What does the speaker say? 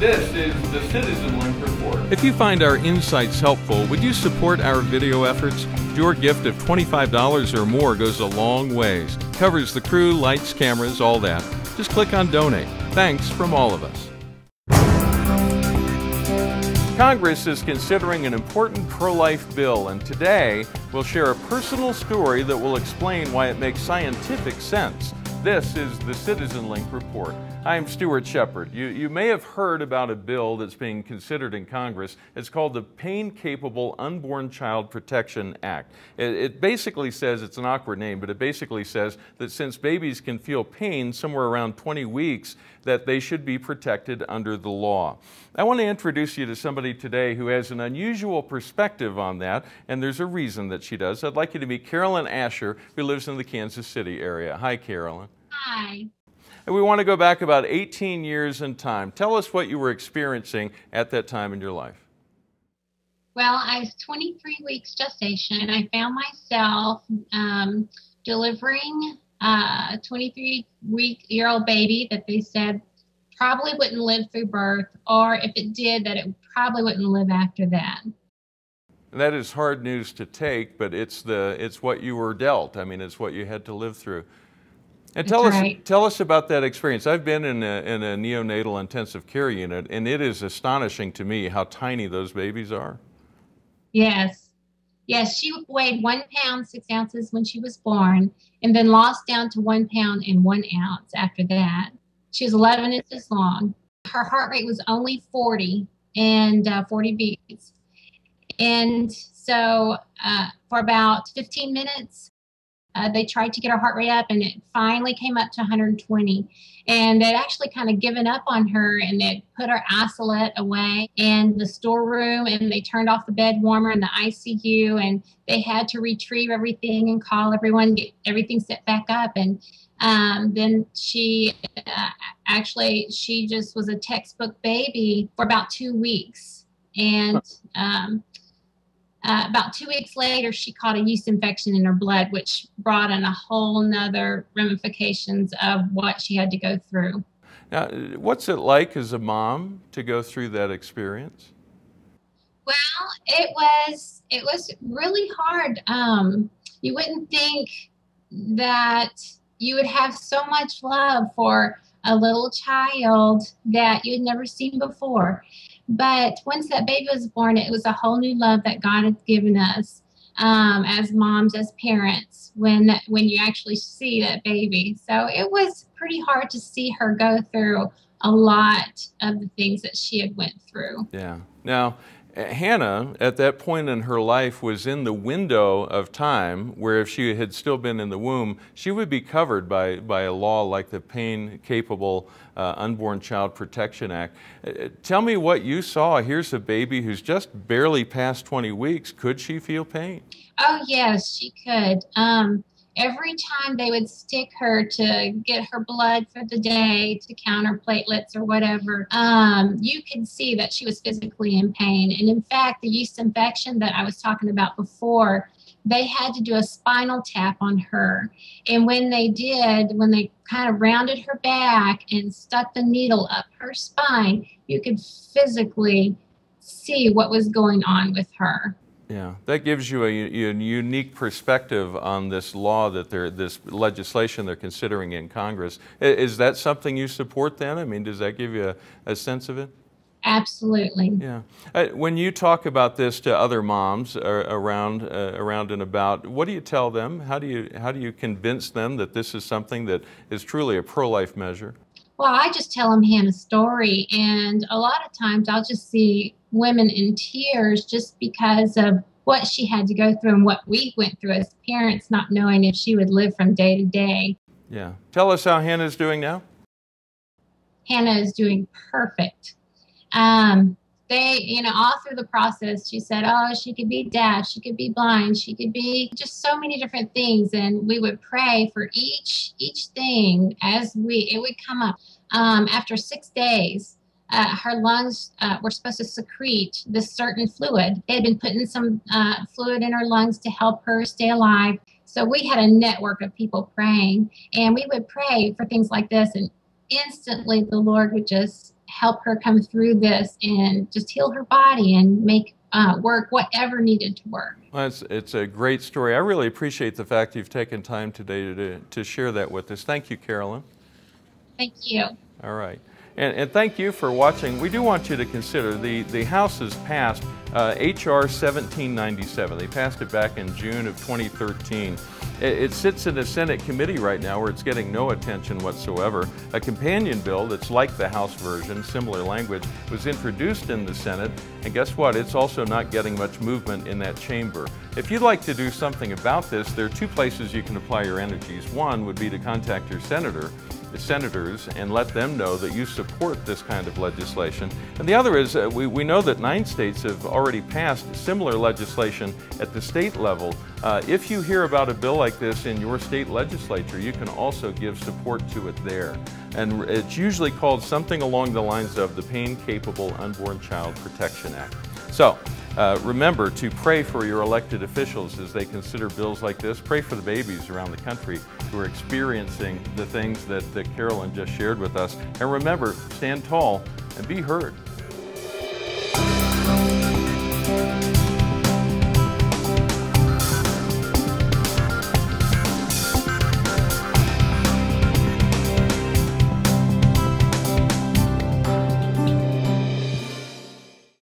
This is the CitizenLink Report. If you find our insights helpful, would you support our video efforts? Your gift of $25 or more goes a long ways. Covers the crew, lights, cameras, all that. Just click on Donate. Thanks from all of us. Congress is considering an important pro-life bill, and today we'll share a personal story that will explain why it makes scientific sense. This is the CitizenLink Report. I'm Stuart Shepard. You may have heard about a bill that's being considered in Congress. It's called the Pain-Capable Unborn Child Protection Act. It basically says, it's an awkward name, but it basically says that since babies can feel pain somewhere around 20 weeks, that they should be protected under the law. I want to introduce you to somebody today who has an unusual perspective on that, and there's a reason that she does. I'd like you to meet Carolyn Asher, who lives in the Kansas City area. Hi, Carolyn. Hi. And we want to go back about 18 years in time. Tell us what you were experiencing at that time in your life. Well, I was 23 weeks gestation, and I found myself delivering a 23-year-old baby that they said probably wouldn't live through birth, or if it did, that it probably wouldn't live after that. That is hard news to take, but it's what you were dealt. I mean, it's what you had to live through. And tell us about that experience. I've been in a neonatal intensive care unit, and it is astonishing to me how tiny those babies are. Yes. Yes, she weighed 1 pound, 6 ounces when she was born, and then lost down to 1 pound and 1 ounce after that. She was 11 inches long. Her heart rate was only 40 and 40 beats. And so for about 15 minutes, they tried to get her heart rate up, and it finally came up to 120. And they'd actually kind of given up on her, and they'd put her isolate away in the storeroom, and they turned off the bed warmer in the ICU, and they had to retrieve everything and call everyone, get everything set back up. And then she just was a textbook baby for about 2 weeks. And about 2 weeks later, she caught a yeast infection in her blood, which brought in a whole nother ramifications of what she had to go through. Now, what's it like as a mom to go through that experience? Well, it was really hard. You wouldn't think that you would have so much love for a little child that you'd never seen before. But once that baby was born, it was a whole new love that God had given us as moms, as parents, when you actually see that baby. So it was pretty hard to see her go through a lot of the things that she had went through. Yeah. Now, Hannah, at that point in her life, was in the window of time where if she had still been in the womb, she would be covered by a law like the Pain-Capable Unborn Child Protection Act. Tell me what you saw. Here's a baby who's just barely past 20 weeks. Could she feel pain? Oh, yes, she could. Every time they would stick her to get her blood for the day, to count her platelets or whatever, you could see that she was physically in pain. And in fact, the yeast infection that I was talking about before, they had to do a spinal tap on her. And when they did, when they kind of rounded her back and stuck the needle up her spine, you could physically see what was going on with her. Yeah, that gives you a unique perspective on this law this legislation they're considering in Congress. Is that something you support then? I mean, does that give you a sense of it? Absolutely. Yeah. When you talk about this to other moms around and about, what do you tell them? How do you convince them that this is something that is truly a pro-life measure? Well, I just tell them Hannah's story, and a lot of times I'll just see women in tears just because of what she had to go through and what we went through as parents, not knowing if she would live from day to day. Yeah. Tell us how Hannah's doing now. Hannah is doing perfect. All through the process, she said, oh, she could be deaf, she could be blind, she could be just so many different things. And we would pray for each thing as it would come up. After 6 days, her lungs were supposed to secrete this certain fluid. They had been putting some fluid in her lungs to help her stay alive. So we had a network of people praying, and we would pray for things like this, and instantly the Lord would just help her come through this and just heal her body and make work whatever needed to work. Well, it's a great story. I really appreciate the fact you've taken time today to share that with us. Thank you, Carolyn. Thank you. All right. And thank you for watching. We do want you to consider the House has passed H.R. 1797. They passed it back in June of 2013. It sits in the Senate committee right now where it's getting no attention whatsoever. A companion bill that's like the House version, similar language, was introduced in the Senate, and guess what? It's also not getting much movement in that chamber. If you'd like to do something about this, there are two places you can apply your energies. One would be to contact your senators and let them know that you support this kind of legislation. And the other is we know that 9 states have already passed similar legislation at the state level. If you hear about a bill like this in your state legislature, you can also give support to it there. And it's usually called something along the lines of the Pain Capable Unborn Child Protection Act. So remember to pray for your elected officials as they consider bills like this. Pray for the babies around the country who are experiencing the things that Carolyn just shared with us. And remember, stand tall and be heard.